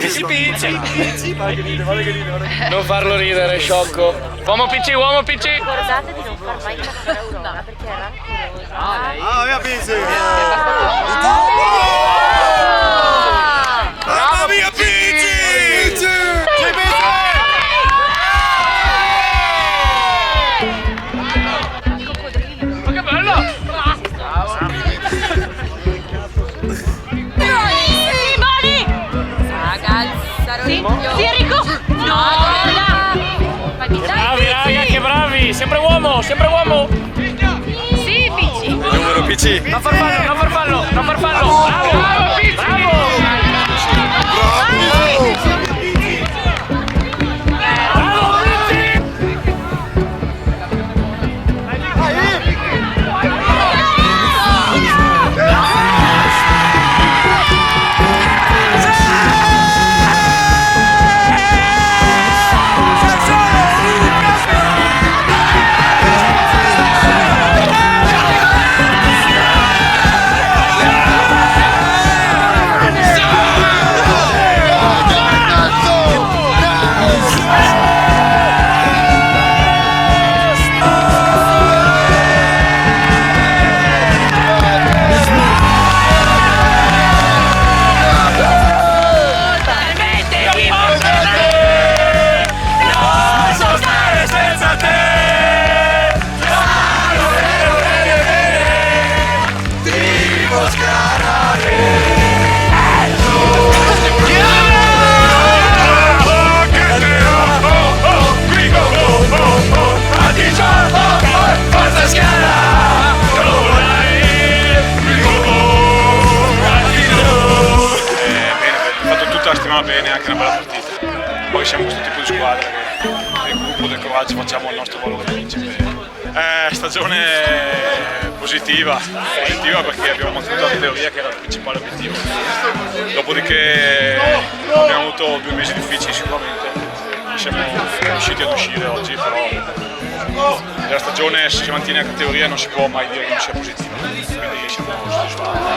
Pizzi pizzi! Non farlo ridere, sciocco. Uomo PC, uomo PC! Ricordate di non far mai caffè Aurora perché è rancorosa. Ah, mia Pizzi! Bravo mia Pizzi! Ma che bello! Sì, Enrico! No! Bravi raga, che bravi! Sempre uomo, sempre uomo! Sì, Picci! Numero PC! Non farfallo, non farfallo, non farfallo! Bravo! Bravo! Bene, anche una bella partita. Poi siamo questo tipo di squadra che nel gruppo del coraggio facciamo il nostro valore e vincere. Stagione positiva perché abbiamo mantenuto la teoria che era il principale obiettivo. Dopodiché abbiamo avuto 2 mesi difficili sicuramente, siamo riusciti ad uscire oggi, però la stagione se si mantiene la categoria non si può mai dire che non sia positiva, quindi siamo soddisfatti.